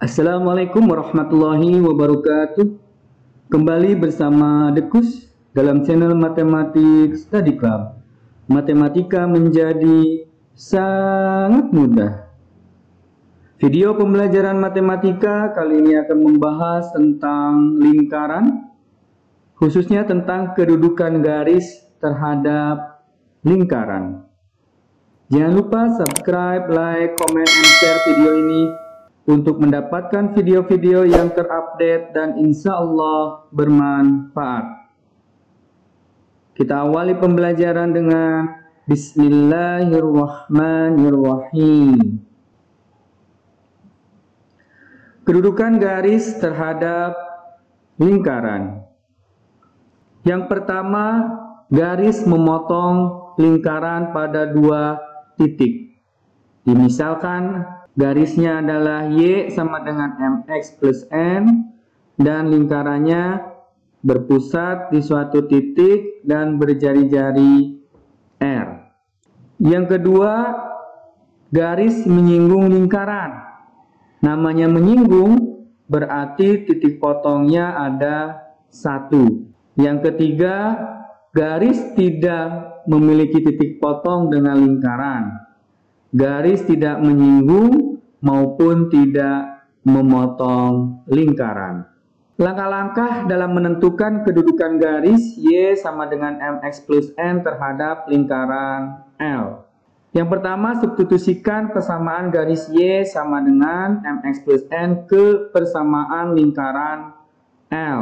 Assalamualaikum warahmatullahi wabarakatuh. Kembali bersama Dekus dalam channel Matematik Study Club. Matematika menjadi sangat mudah. Video pembelajaran matematika kali ini akan membahas tentang lingkaran, khususnya tentang kedudukan garis terhadap lingkaran. Jangan lupa subscribe, like, comment, and share video ini untuk mendapatkan video-video yang terupdate dan insya Allah bermanfaat. Kita awali pembelajaran dengan Bismillahirrahmanirrahim. Kedudukan garis terhadap lingkaran. Yang pertama, garis memotong lingkaran pada dua titik. Dimisalkan garisnya adalah Y sama dengan MX plus N dan lingkarannya berpusat di suatu titik dan berjari-jari R. Yang kedua, garis menyinggung lingkaran. Namanya menyinggung berarti titik potongnya ada satu. Yang ketiga, garis tidak memiliki titik potong dengan lingkaran. Garis tidak menyinggung maupun tidak memotong lingkaran. Langkah-langkah dalam menentukan kedudukan garis Y sama dengan MX plus N terhadap lingkaran L. Yang pertama, substitusikan persamaan garis Y sama dengan MX plus N ke persamaan lingkaran L.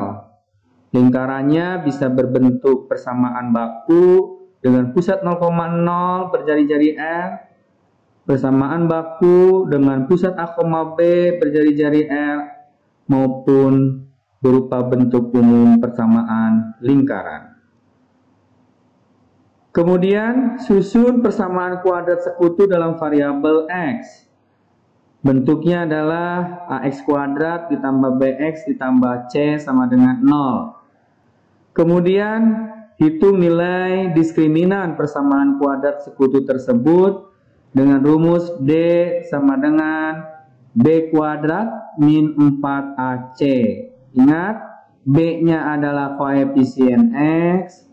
Lingkarannya bisa berbentuk persamaan baku dengan pusat 0,0 berjari-jari R, persamaan baku dengan pusat A, B berjari-jari R, maupun berupa bentuk umum persamaan lingkaran. Kemudian susun persamaan kuadrat sekutu dalam variabel X. Bentuknya adalah AX kuadrat ditambah BX ditambah C sama dengan 0. Kemudian hitung nilai diskriminan persamaan kuadrat sekutu tersebut dengan rumus D sama dengan B kuadrat min 4AC. Ingat, B-nya adalah koefisien X,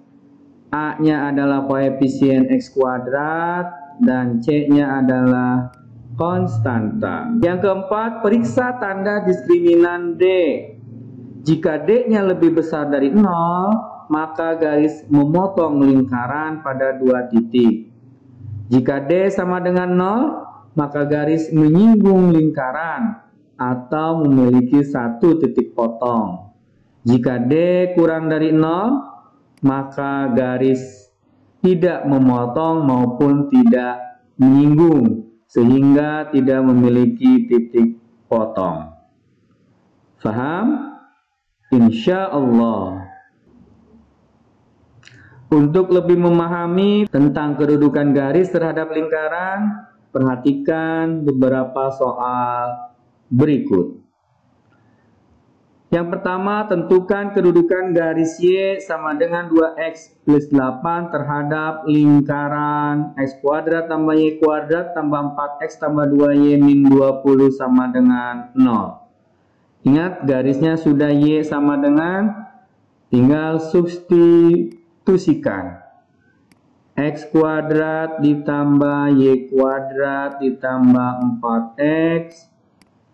A-nya adalah koefisien X kuadrat, dan C-nya adalah konstanta. Yang keempat, periksa tanda diskriminan D. Jika D-nya lebih besar dari 0, maka garis memotong lingkaran pada dua titik. Jika D sama dengan 0, maka garis menyinggung lingkaran atau memiliki satu titik potong. Jika D kurang dari 0, maka garis tidak memotong maupun tidak menyinggung, sehingga tidak memiliki titik potong. Faham? Insya Allah. Untuk lebih memahami tentang kedudukan garis terhadap lingkaran, perhatikan beberapa soal berikut. Yang pertama, tentukan kedudukan garis Y sama dengan 2X plus 8 terhadap lingkaran X kuadrat tambah Y kuadrat tambah 4X tambah 2Y min 20 sama dengan 0. Ingat, garisnya sudah Y sama dengan, tinggal substitusikan. X kuadrat ditambah Y kuadrat ditambah 4X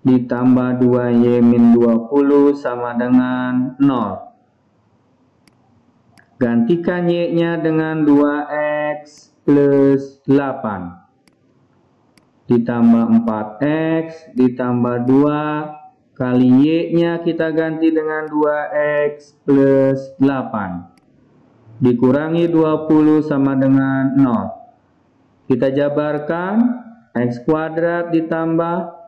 ditambah 2Y min 20 sama dengan 0. Gantikan Y-nya dengan 2X plus 8 ditambah 4X ditambah 2 kali Y-nya kita ganti dengan 2X plus 8 dikurangi 20 sama dengan 0. Kita jabarkan, X kuadrat ditambah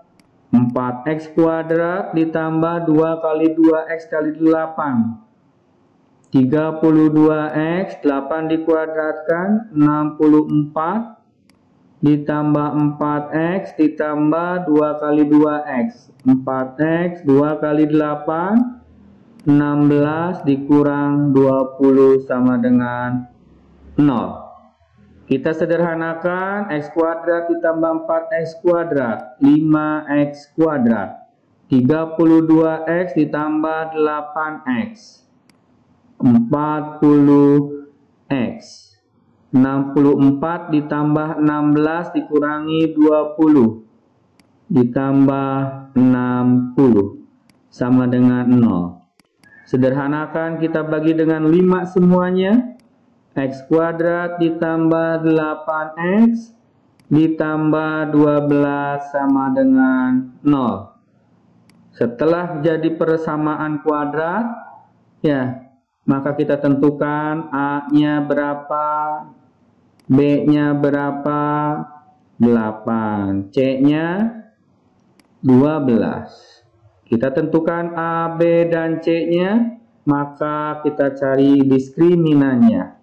4X kuadrat ditambah 2 kali 2X kali 8. 32X, 8 dikuadratkan, 64 ditambah 4X ditambah 2 kali 2X. 4X, 2 kali 8, 16 dikurang 20 sama dengan 0. Kita sederhanakan, X kuadrat ditambah 4X kuadrat, 5X kuadrat. 32x ditambah 8x, 40x. 64 ditambah 16 dikurangi 20 ditambah 60 sama dengan 0. Sederhanakan, kita bagi dengan 5 semuanya. X kuadrat ditambah 8x ditambah 12 sama dengan 0. Setelah jadi persamaan kuadrat, ya, maka kita tentukan A-nya berapa, B-nya berapa, 8, C-nya 12. Kita tentukan A, B, dan C-nya, maka kita cari diskriminannya.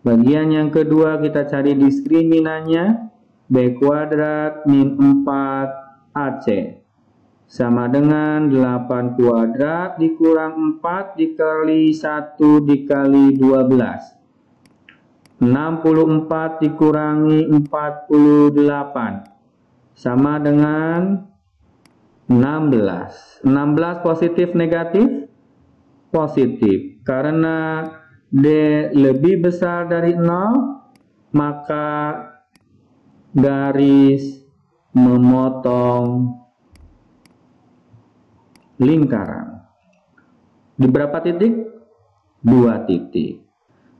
Bagian yang kedua kita cari diskriminannya, B kuadrat min 4 AC. Sama dengan 8 kuadrat dikurang 4 dikali 1 dikali 12. 64 dikurangi 48 sama dengan 16. 16 positif negatif? Positif. Karena D lebih besar dari 0, maka garis memotong lingkaran. Di berapa titik? 2 titik.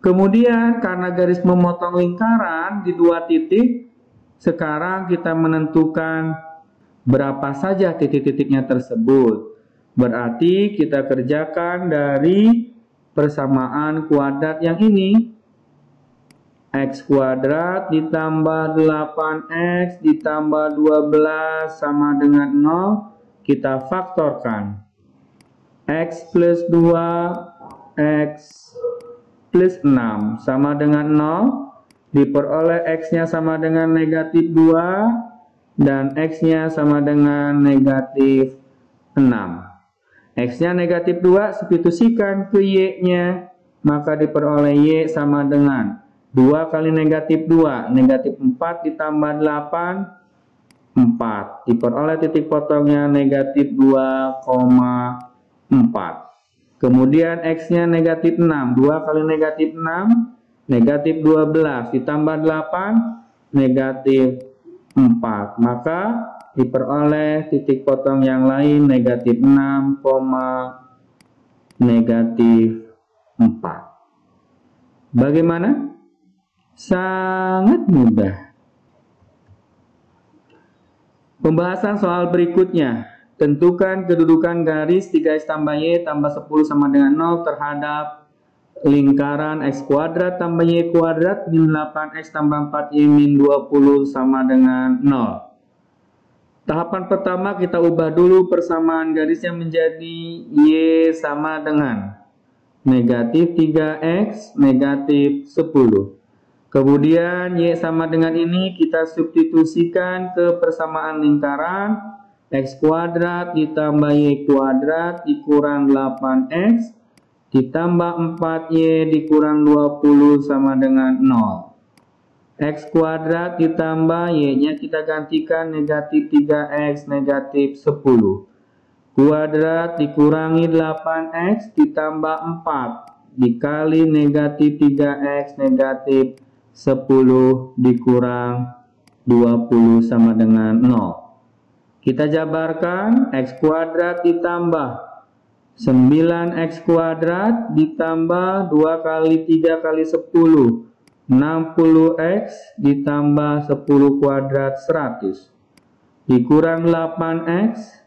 Kemudian karena garis memotong lingkaran di 2 titik, sekarang kita menentukan berapa saja titik-titiknya tersebut. Berarti kita kerjakan dari persamaan kuadrat yang ini. X kuadrat ditambah 8x ditambah 12 sama dengan 0. Kita faktorkan. X plus 2, X plus 6 sama dengan 0, diperoleh X-nya sama dengan negatif 2 dan X-nya sama dengan negatif 6. X-nya negatif 2 substitusikan ke Y-nya, maka diperoleh Y sama dengan 2 kali negatif 2, negatif 4 ditambah 8, 4. Diperoleh titik potongnya negatif 2,4. Kemudian X-nya negatif 6, 2 kali negatif 6, negatif 12, ditambah 8, negatif 4. Maka diperoleh titik potong yang lain negatif 6, negatif 4. Bagaimana? Sangat mudah. Pembahasan soal berikutnya. Tentukan kedudukan garis 3x tambah y tambah 10 sama dengan 0 terhadap lingkaran x kuadrat tambah y kuadrat min 8x tambah 4y min 20 sama dengan 0. Tahapan pertama kita ubah dulu persamaan garisnya menjadi y sama dengan negatif 3x negatif 10. Kemudian y sama dengan ini kita substitusikan ke persamaan lingkaran. X kuadrat ditambah y kuadrat dikurang 8x ditambah 4y dikurang 20 sama dengan 0. X kuadrat ditambah y-nya kita gantikan negatif 3x negatif 10. Kuadrat dikurangi 8x ditambah 4 dikali negatif 3x negatif 10 dikurang 20 sama dengan 0. Kita jabarkan X kuadrat ditambah 9x kuadrat ditambah 2 kali 3 kali 10, 60x ditambah 10 kuadrat 100 dikurang 8x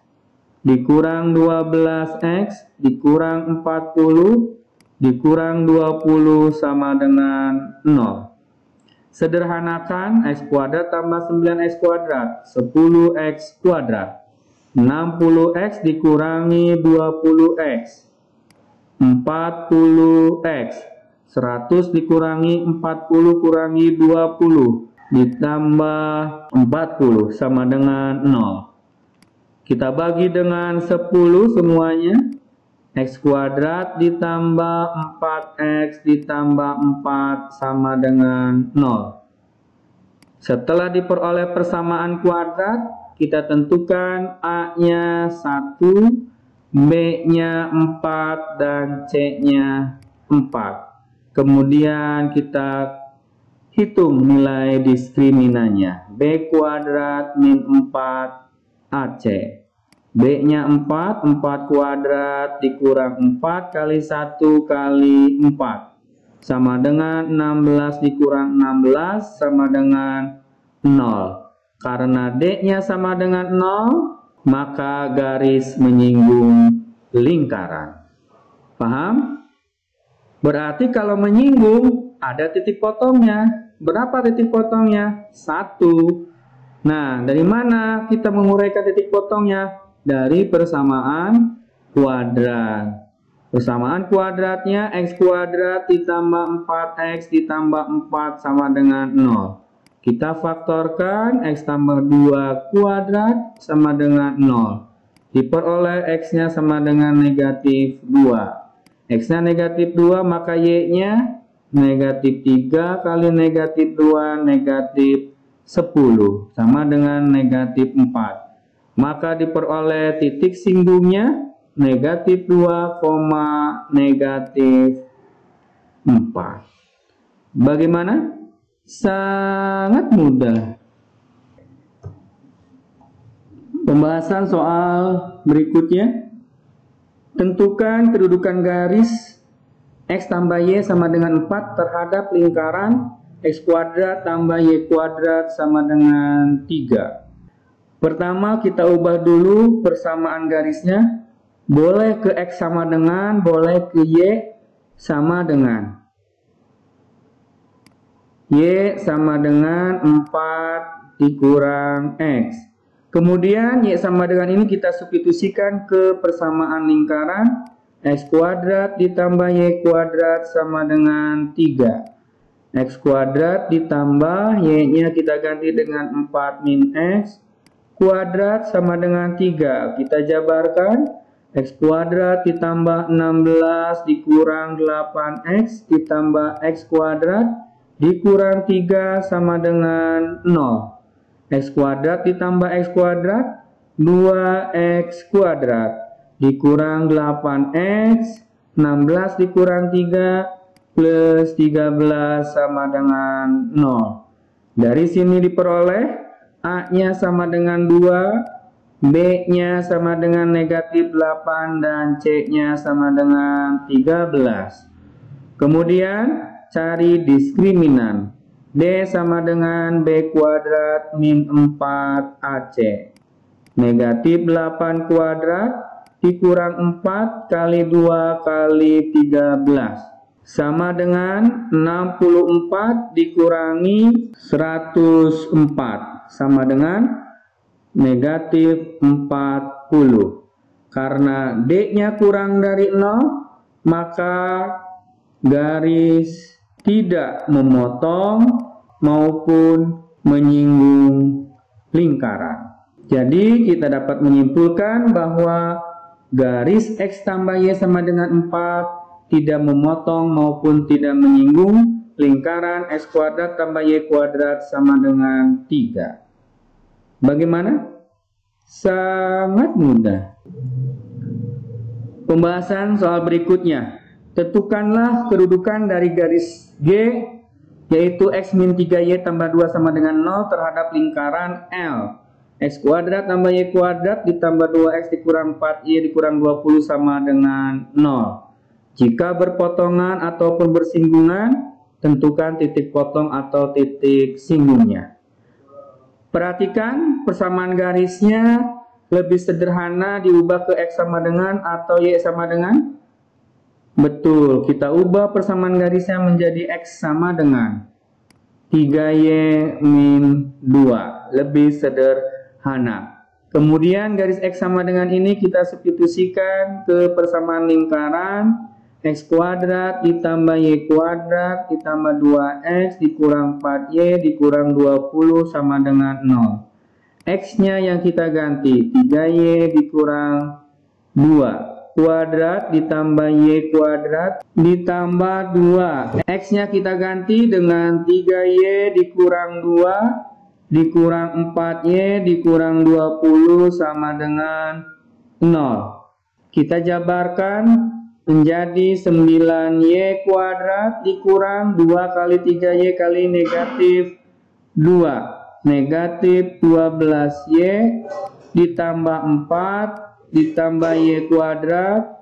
dikurang 12x dikurang 40 dikurang 20 sama dengan 0. Sederhanakan X kuadrat tambah 9x kuadrat 10x kuadrat, 60x dikurangi 20x 40x, 100 dikurangi 40 kurangi 20 ditambah 40 sama dengan 0. Kita bagi dengan 10 semuanya. X kuadrat ditambah 4x ditambah 4 sama dengan 0. Setelah diperoleh persamaan kuadrat, kita tentukan A-nya 1, B-nya 4, dan C-nya 4. Kemudian kita hitung nilai diskriminannya. B kuadrat min 4 AC. B-nya 4, 4 kuadrat dikurang 4 kali 1 kali 4. Sama dengan 16 dikurang 16 sama dengan 0. Karena D-nya sama dengan 0, maka garis menyinggung lingkaran. Paham? Berarti kalau menyinggung, ada titik potongnya. Berapa titik potongnya? 1. Nah, dari mana kita menguraikan titik potongnya? Dari persamaan kuadrat. Persamaan kuadratnya X kuadrat ditambah 4X ditambah 4 sama dengan 0. Kita faktorkan X tambah 2 kuadrat sama dengan 0. Diperoleh X-nya sama dengan negatif 2. X-nya negatif 2, maka Y-nya negatif 3 kali negatif 2, negatif 10. Sama dengan negatif 4. Maka diperoleh titik singgungnya negatif 2, negatif 4. Bagaimana? Sangat mudah. Pembahasan soal berikutnya. Tentukan kedudukan garis X tambah Y sama dengan 4 terhadap lingkaran X kuadrat tambah Y kuadrat sama dengan 3. Pertama kita ubah dulu persamaan garisnya. Boleh ke X sama dengan, boleh ke Y sama dengan. Y sama dengan 4 dikurang X. Kemudian Y sama dengan ini kita substitusikan ke persamaan lingkaran. X kuadrat ditambah Y kuadrat sama dengan 3. X kuadrat ditambah Y-nya kita ganti dengan 4 min X kuadrat sama dengan 3. Kita jabarkan. X kuadrat ditambah 16 dikurang 8X ditambah X kuadrat dikurang 3 sama dengan 0. X kuadrat ditambah X kuadrat 2X kuadrat dikurang 8X 16 dikurang 3 plus 13 sama dengan 0. Dari sini diperoleh A-nya sama dengan 2, B-nya sama dengan negatif 8, dan C-nya sama dengan 13. Kemudian cari diskriminan. D sama dengan B kuadrat min 4 AC. Negatif 8 kuadrat dikurang 4 kali 2 kali 13. Sama dengan 64 dikurangi 104. Sama dengan negatif 40. Karena D-nya kurang dari 0, maka garis tidak memotong maupun menyinggung lingkaran. Jadi kita dapat menyimpulkan bahwa garis X tambah Y sama dengan 4 tidak memotong maupun tidak menyinggung lingkaran X kuadrat tambah Y kuadrat sama dengan 3. Bagaimana? Sangat mudah. Pembahasan soal berikutnya. Tentukanlah kedudukan dari garis G, yaitu X min 3Y tambah 2 sama dengan 0 terhadap lingkaran L. X kuadrat tambah Y kuadrat ditambah 2X dikurang 4Y dikurang 20 sama dengan 0. Jika berpotongan ataupun bersinggungan, tentukan titik potong atau titik singgungnya. Perhatikan persamaan garisnya lebih sederhana diubah ke X sama dengan atau Y sama dengan. Betul, kita ubah persamaan garisnya menjadi X sama dengan 3Y min 2. Lebih sederhana. Kemudian garis X sama dengan ini kita substitusikan ke persamaan lingkaran. X kuadrat ditambah Y kuadrat ditambah 2X dikurang 4Y dikurang 20 sama dengan 0. X-nya yang kita ganti 3Y dikurang 2 kuadrat ditambah Y kuadrat ditambah 2. X-nya kita ganti dengan 3Y dikurang 2 dikurang 4Y dikurang 20 sama dengan 0. Kita jabarkan menjadi 9Y kuadrat dikurang 2 kali 3Y kali negatif 2. Negatif 12Y ditambah 4 ditambah Y kuadrat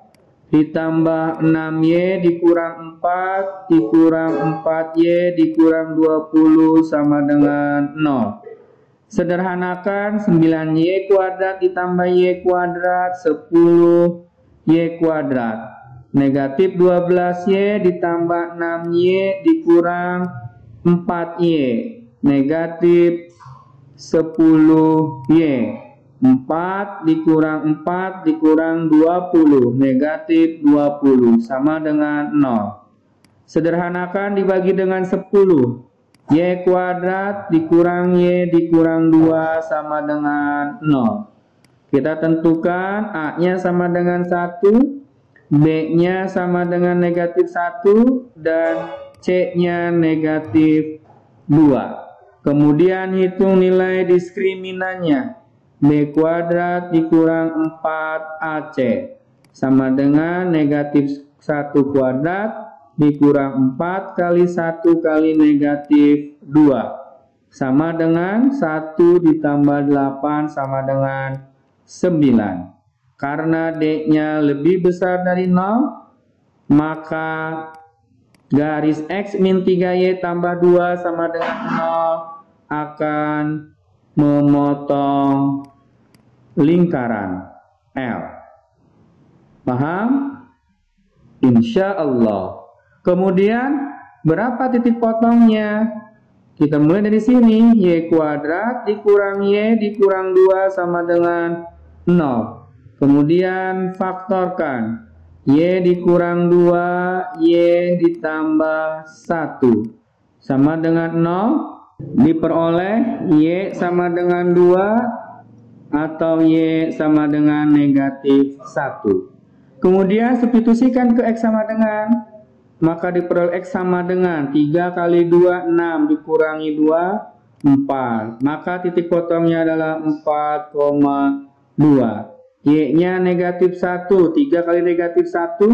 ditambah 6Y dikurang 4 dikurang 4Y dikurang 20 sama dengan 0. Sederhanakan 9Y kuadrat ditambah Y kuadrat 10Y kuadrat. Negatif 12Y ditambah 6Y dikurang 4Y. Negatif 10Y. 4 dikurang 4 dikurang 20, negatif 20, sama dengan 0. Sederhanakan dibagi dengan 10. Y kuadrat dikurang Y dikurang 2 sama dengan 0. Kita tentukan A-nya sama dengan 1, B-nya sama dengan negatif 1, dan C-nya negatif 2. Kemudian hitung nilai diskriminannya. B kuadrat dikurang 4AC sama dengan negatif 1 kuadrat dikurang 4 kali 1 kali negatif 2 sama dengan 1 ditambah 8 sama dengan 9. Karena D-nya lebih besar dari 0, maka garis X min 3Y tambah 2 sama dengan 0 akan memotong lingkaran L. Paham? Insya Allah. Kemudian berapa titik potongnya? Kita mulai dari sini. Y kuadrat dikurang Y dikurang 2 sama dengan 0. Kemudian faktorkan. Y dikurang 2, Y ditambah 1 sama dengan 0. Diperoleh Y sama dengan 2 atau Y sama dengan negatif 1. Kemudian substitusikan ke X sama dengan, maka diperoleh X sama dengan 3 kali 2, 6 dikurangi 2, 4. Maka titik potongnya adalah 4,2. Y-nya negatif 1, 3 kali negatif 1,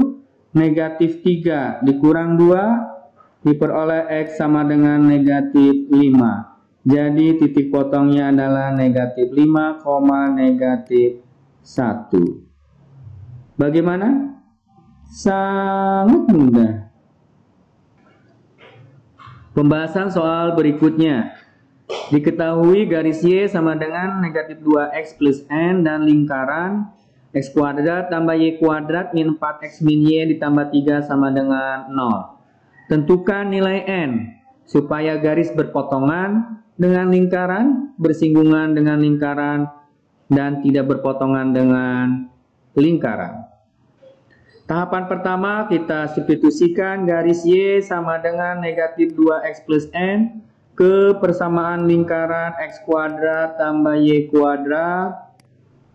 negatif 3 dikurang 2, diperoleh X sama dengan negatif 5. Jadi titik potongnya adalah negatif 5, negatif 1. Bagaimana? Sangat mudah. Pembahasan soal berikutnya. Diketahui garis Y sama dengan negatif 2X plus N dan lingkaran X kuadrat tambah Y kuadrat min 4X min Y ditambah 3 sama dengan 0. Tentukan nilai N supaya garis berpotongan dengan lingkaran, bersinggungan dengan lingkaran, dan tidak berpotongan dengan lingkaran. Tahapan pertama, kita substitusikan garis Y sama dengan negatif 2X plus N ke persamaan lingkaran X kuadrat tambah Y kuadrat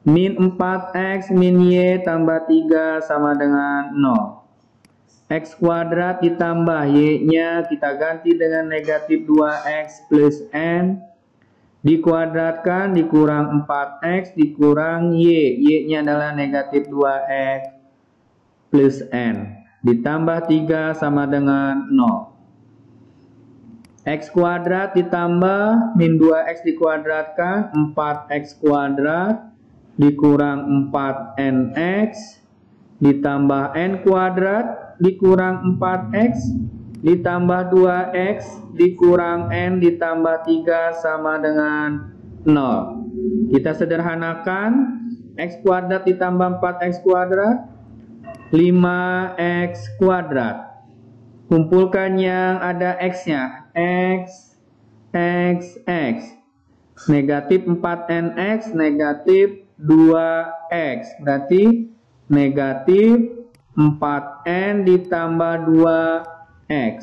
min 4X min Y tambah 3 sama dengan 0. X kuadrat ditambah Y-nya kita ganti dengan negatif 2X plus N dikuadratkan dikurang 4X dikurang Y. Y-nya adalah negatif 2X plus N ditambah 3 sama dengan 0. X kuadrat ditambah min 2X dikuadratkan 4X kuadrat dikurang 4NX ditambah N kuadrat dikurang 4X ditambah 2X dikurang N ditambah 3 sama dengan 0. Kita sederhanakan. X kuadrat ditambah 4X kuadrat 5X kuadrat. Kumpulkan yang ada X-nya. X, X, X. Negatif 4NX, negatif 2X. Berarti negatif 4N ditambah 2X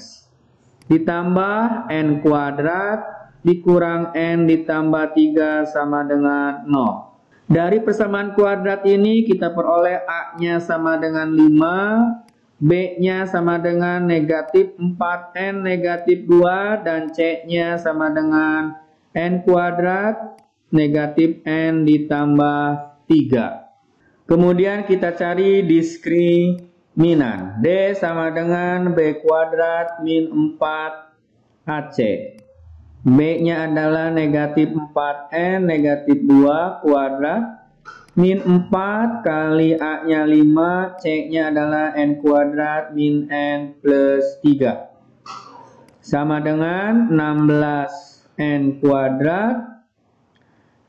ditambah N kuadrat dikurang N ditambah 3 sama dengan 0. Dari persamaan kuadrat ini kita peroleh A-nya sama dengan 5, B-nya sama dengan negatif 4N negatif 2, dan C-nya sama dengan N kuadrat negatif N ditambah 3. Kemudian kita cari diskriminan. D sama dengan B kuadrat min 4 AC. B-nya adalah negatif 4N negatif 2 kuadrat. Min 4 kali A-nya 5, C-nya adalah N kuadrat min N plus 3. Sama dengan 16N kuadrat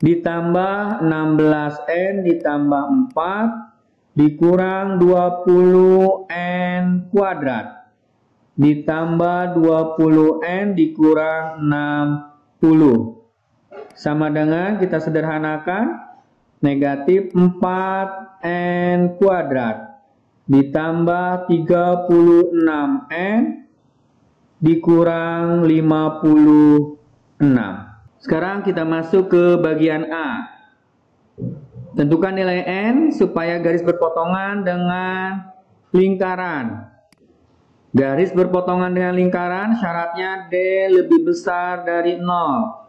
ditambah 16N ditambah 4 dikurang 20N kuadrat ditambah 20N dikurang 60. Sama dengan kita sederhanakan negatif 4N kuadrat ditambah 36N dikurang 56. Sekarang kita masuk ke bagian A. Tentukan nilai N supaya garis berpotongan dengan lingkaran. Garis berpotongan dengan lingkaran syaratnya D lebih besar dari 0.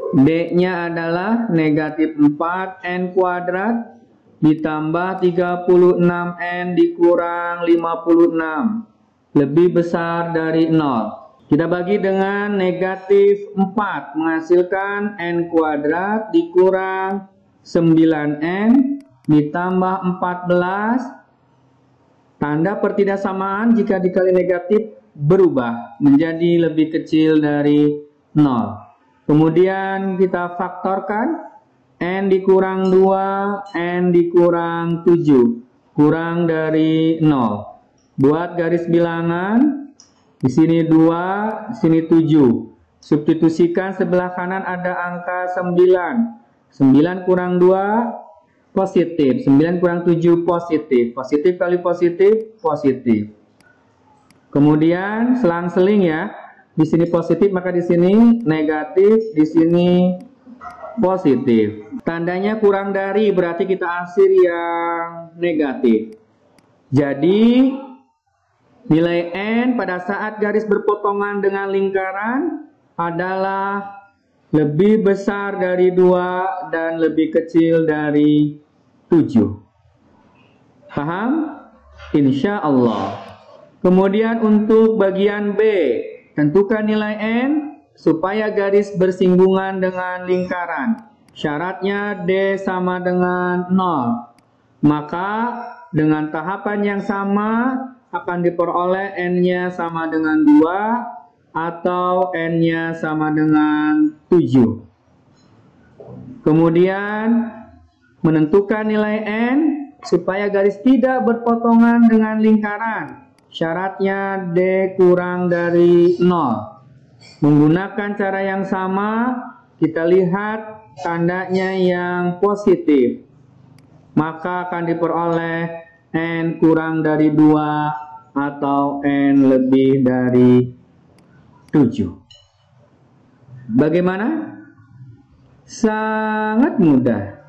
D-nya adalah negatif 4N kuadrat ditambah 36N dikurang 56. Lebih besar dari 0. Kita bagi dengan negatif 4 menghasilkan N kuadrat dikurang 9N ditambah 14. Tanda pertidaksamaan jika dikali negatif berubah menjadi lebih kecil dari 0. Kemudian kita faktorkan N dikurang 2, N dikurang 7, kurang dari 0. Buat garis bilangan, di sini 2, di sini 7. Substitusikan sebelah kanan ada angka 9. 9 kurang 2, positif. 9 kurang 7, positif. Positif kali positif, positif. Kemudian selang-seling ya. Di sini positif, maka di sini negatif, di sini positif. Tandanya kurang dari, berarti kita akhir yang negatif. Jadi, nilai N pada saat garis berpotongan dengan lingkaran adalah lebih besar dari 2 dan lebih kecil dari 7. Paham? Insya Allah. Kemudian untuk bagian B. Tentukan nilai N supaya garis bersinggungan dengan lingkaran. Syaratnya D sama dengan 0. Maka dengan tahapan yang sama akan diperoleh N-nya sama dengan 2 atau N-nya sama dengan 7. Kemudian menentukan nilai N supaya garis tidak berpotongan dengan lingkaran. Syaratnya D kurang dari 0. Menggunakan cara yang sama, kita lihat tandanya yang positif. Maka akan diperoleh N kurang dari 2 atau N lebih dari 7. Bagaimana? Sangat mudah.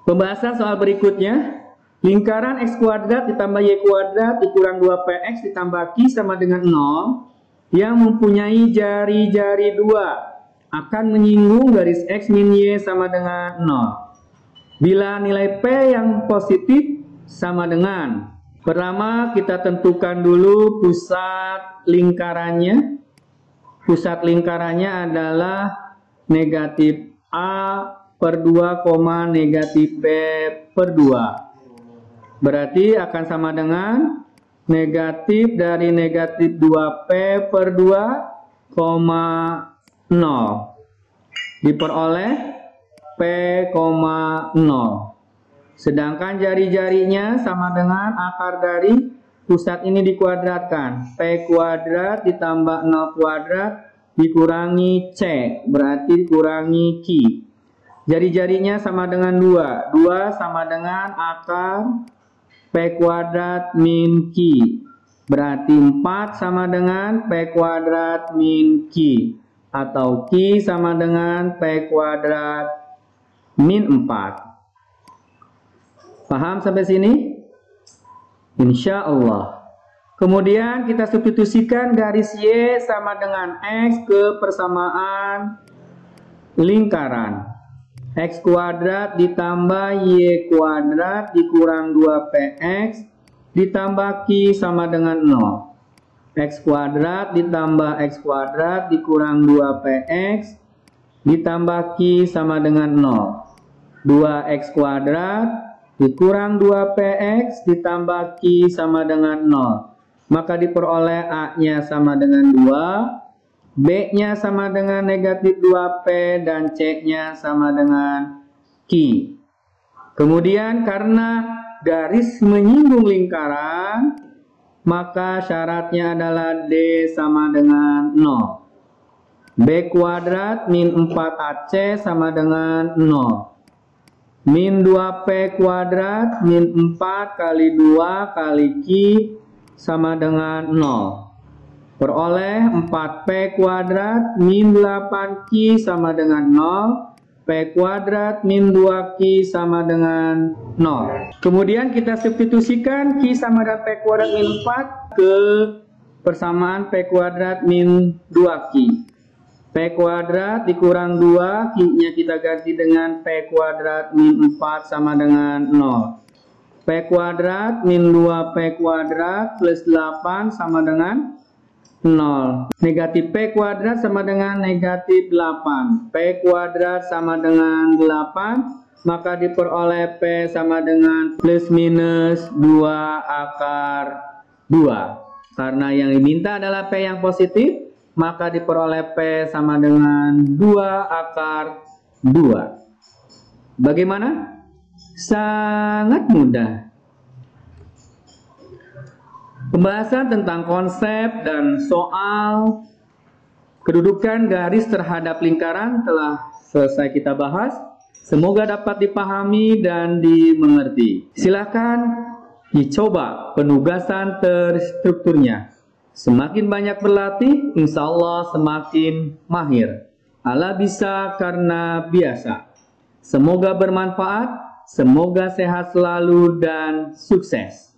Pembahasan soal berikutnya. Lingkaran X kuadrat ditambah Y kuadrat dikurang 2PX ditambah Q sama dengan 0 yang mempunyai jari-jari 2 akan menyinggung garis X min Y sama dengan 0. Bila nilai P yang positif sama dengan, pertama kita tentukan dulu pusat lingkarannya. Pusat lingkarannya adalah negatif A per 2, negatif B per 2. Berarti akan sama dengan negatif dari negatif 2P per 2, 0. Diperoleh P, 0. Sedangkan jari-jarinya sama dengan akar dari pusat ini dikuadratkan. P kuadrat ditambah 0 kuadrat dikurangi C. Berarti dikurangi Q. Jari-jarinya sama dengan 2. 2 sama dengan akar P kuadrat min Q. Berarti 4 sama dengan P kuadrat min Q. Atau Q sama dengan P kuadrat min 4. Paham sampai sini? Insya Allah. Kemudian kita substitusikan garis Y sama dengan X ke persamaan lingkaran. X kuadrat ditambah Y kuadrat dikurang 2PX ditambah Q sama dengan 0. X kuadrat ditambah X kuadrat dikurang 2PX ditambah Q sama dengan 0. 2X kuadrat dikurang 2PX ditambah Q sama dengan 0. Maka diperoleh A-nya sama dengan 2, B-nya sama dengan negatif 2P, dan C-nya sama dengan Q. Kemudian karena garis menyinggung lingkaran, maka syaratnya adalah D sama dengan 0. B kuadrat min 4AC sama dengan 0. Min 2P kuadrat min 4 kali 2 kali Q sama dengan 0. Peroleh 4P kuadrat min 8Q sama dengan 0. P kuadrat min 2Q sama dengan 0. Kemudian kita substitusikan Q sama dengan P kuadrat min 4 ke persamaan P kuadrat min 2Q. P kuadrat dikurang 2, Q-nya kita ganti dengan P kuadrat min 4 sama dengan 0. P kuadrat min 2P kuadrat plus 8 sama dengan 0. Negatif P kuadrat sama dengan negatif 8. P kuadrat sama dengan 8, maka diperoleh P sama dengan plus minus 2 akar 2. Karena yang diminta adalah P yang positif, maka diperoleh P sama dengan 2 akar 2. Bagaimana? Sangat mudah. Pembahasan tentang konsep dan soal kedudukan garis terhadap lingkaran telah selesai kita bahas. Semoga dapat dipahami dan dimengerti. Silakan dicoba penugasan terstrukturnya. Semakin banyak berlatih, insya Allah semakin mahir. Allah bisa karena biasa. Semoga bermanfaat, semoga sehat selalu dan sukses.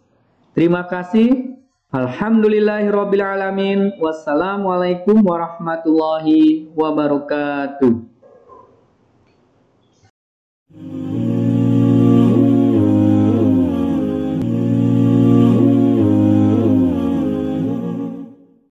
Terima kasih. Alhamdulillahirabbil alamin. Wassalamualaikum warahmatullahi wabarakatuh.